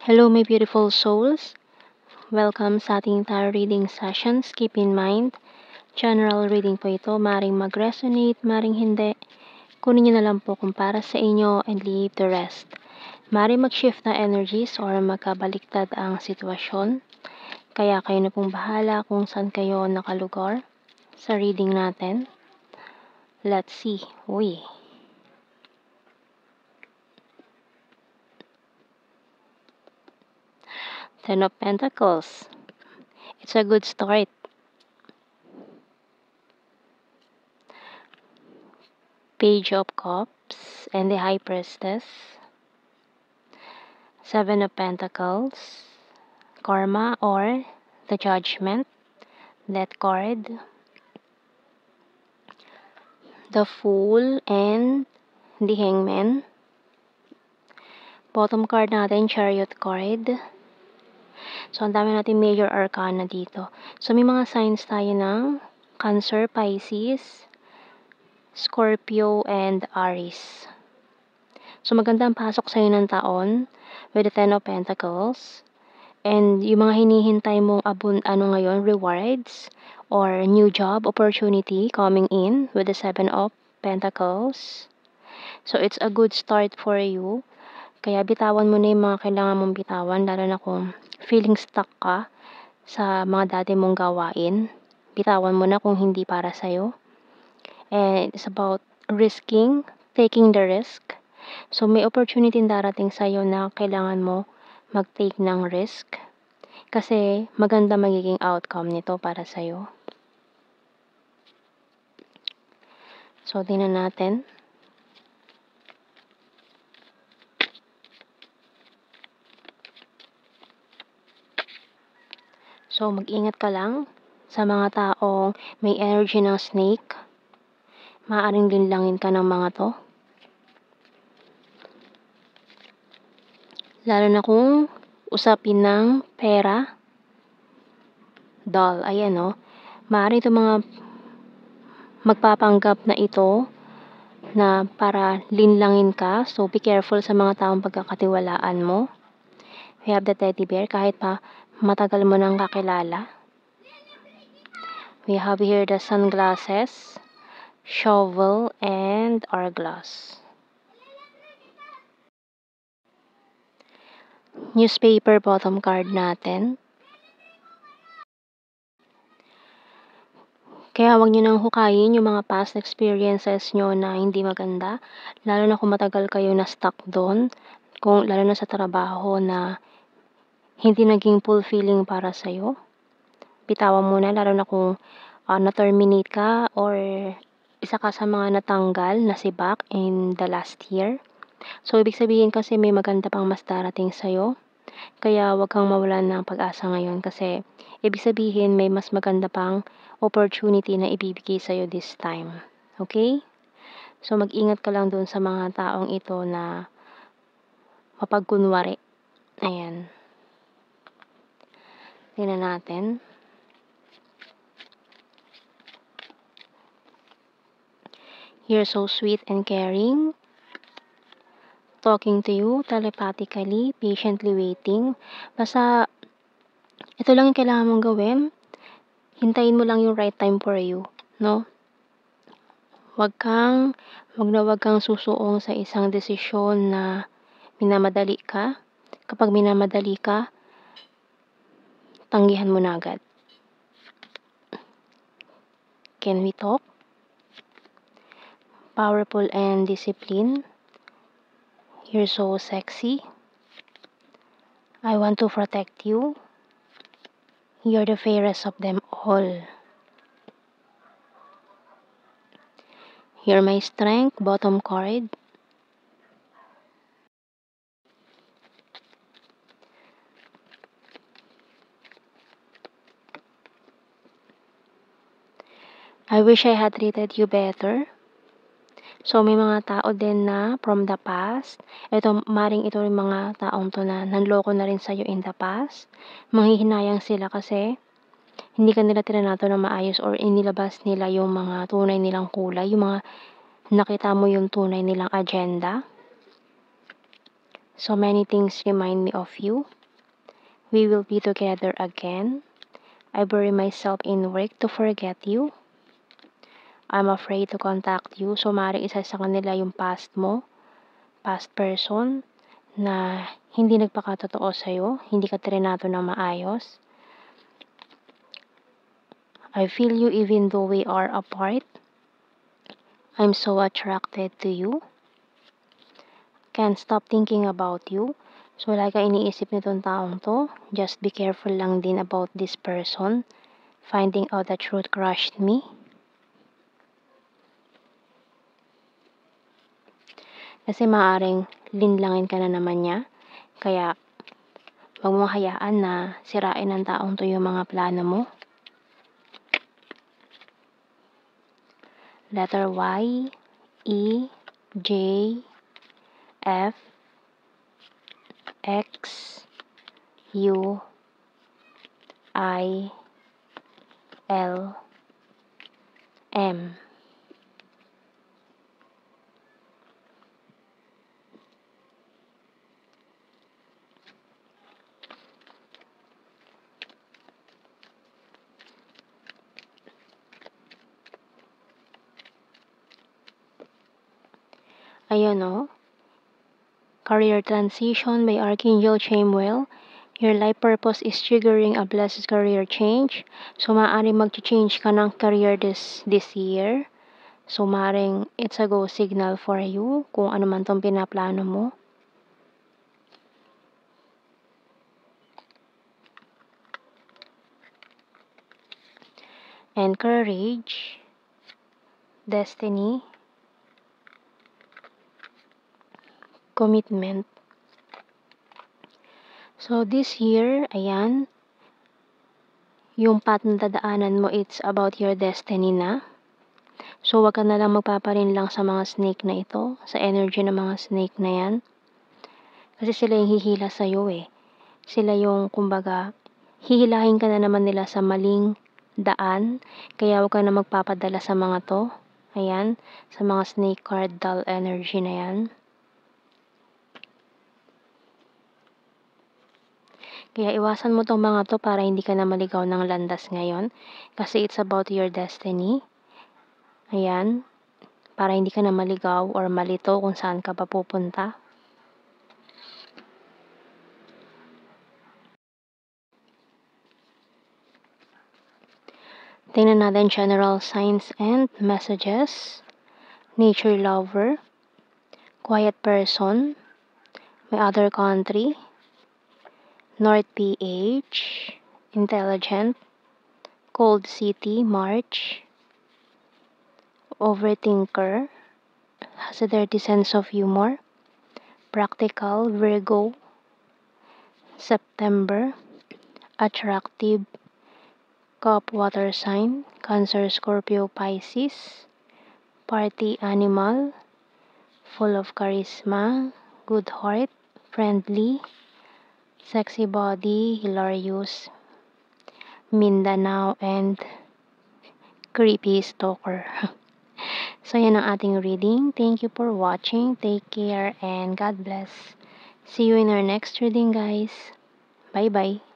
Hello, my beautiful souls. Welcome sa ating tarot reading sessions. Keep in mind, general reading po ito. Maring mag-resonate, maring hindi. Kunin nyo na lang po kung para sa inyo and leave the rest. Maring mag-shift na energies or magkabaliktad ang sitwasyon. Kaya kayo na pong bahala kung saan kayo nakalugar sa reading natin. Let's see. Uy. Ten of Pentacles. It's a good start. Page of Cups and the High Priestess. Seven of Pentacles. Karma or the Judgment. That card. The Fool and the Hangman. Bottom card natin, Chariot card. So, ang dami natin major arcana dito. So, may mga signs tayo ng Cancer, Pisces, Scorpio, and Aries. So, maganda ang pasok sa'yo ng taon with the Ten of Pentacles. And yung mga hinihintay mong ngayon, rewards, or new job opportunity coming in with the Seven of Pentacles. So, it's a good start for you. Kaya bitawan mo na yung mga kailangan mong bitawan, lalo na kung feeling stuck ka sa mga dati mong gawain. Bitawan mo na kung hindi para sa'yo. And it's about risking, taking the risk. So, may opportunity darating sa'yo na kailangan mo mag-take ng risk. Kasi maganda magiging outcome nito para sa'yo. So, tingnan natin. So, mag-ingat ka lang sa mga taong may energy ng snake. Maaaring linlangin ka ng mga to. Lalo na kung usapin ng pera. Doll, ayan o. Maaaring itong mga magpapanggap na ito na para linlangin ka. So, be careful sa mga taong pagkakatiwalaan mo. We have the teddy bear kahit pa matagal mo nang kakilala. We have here the sunglasses, shovel, and hourglass. Newspaper bottom card natin. Kaya huwag nyo nang hukayin yung mga past experiences nyo na hindi maganda. Lalo na kung matagal kayo na stuck doon. Lalo na sa trabaho na hindi naging fulfilling para sa'yo. Bitawan mo na, lalo na kung na-terminate ka or isa ka sa mga natanggal na sibak in the last year. So, ibig sabihin kasi may maganda pang mas darating sa'yo. Kaya wag kang mawalan ng pag-asa ngayon kasi ibig sabihin may mas maganda pang opportunity na ibibigay sa'yo this time. Okay? So, mag-ingat ka lang dun sa mga taong ito na mapagkunwari. Ayan. Tingnan natin. You're so sweet and caring. Talking to you telepathically, patiently waiting. Basta, ito lang yung kailangan mong gawin. Hintayin mo lang yung right time for you, no? Wag kang susuong sa isang desisyon na minamadali ka. Kapag minamadali ka, tanggihan mo na agad. Can we talk? Powerful and disciplined. You're so sexy. I want to protect you. You're the fairest of them all. You're my strength, bottom card. I wish I had treated you better. So, may mga tao din na from the past. Ito yung mga taong to na nanloko na rin sa'yo in the past. Manghihinayang sila kasi hindi ka nila trinato na maayos or inilabas nila yung mga tunay nilang kulay. Yung mga nakita mo yung tunay nilang agenda. So many things remind me of you. We will be together again. I bury myself in work to forget you. I'm afraid to contact you. So maaaring isa sa kanila yung past mo, past person, na hindi nagpakatotoo sa'yo, hindi ka trinato na maayos. I feel you even though we are apart. I'm so attracted to you. Can't stop thinking about you. So wala ka iniisip nitong taong to. Just be careful lang din about this person. Finding out the truth crushed me. Kasi maaaring linlangin ka na naman niya. Kaya wag mong hayaan na sirain ng taong to yung mga plano mo. Letter Y, E, J, F, X, U, I, L, M. Ayan o. Career Transition by Archangel Chamuel. Your life purpose is triggering a blessed career change. So, maaaring mag-change ka ng career this year. So, maaaring it's a go signal for you kung ano man tong pinaplano mo. And courage, destiny, commitment. So, this year, ayan, yung path na dadaanan mo, it's about your destiny na. So, wag ka na lang magpaparin lang sa mga snake na ito, sa energy ng mga snake na yan. Kasi sila yung hihila sa'yo eh. Sila yung, kumbaga, hihilahin ka na naman nila sa maling daan. Kaya wag ka na magpapadala sa mga to. Ayan, sa mga snake card dull energy na yan. Kaya iwasan mo tong mga to para hindi ka na maligaw ng landas ngayon. Kasi it's about your destiny. Ayan, para hindi ka na maligaw or malito kung saan ka pa pupunta. Tingnan natin general signs and messages. Nature lover, quiet person, my other country, North PH, intelligent, cold city, March, overthinker, has a dirty sense of humor, practical, Virgo, September, attractive, cup water sign, Cancer, Scorpio, Pisces, party animal, full of charisma, good heart, friendly, sexy body, hilarious, Mindanao, and creepy stalker. So, yan ang ating reading. Thank you for watching. Take care and God bless. See you in our next reading, guys. Bye-bye.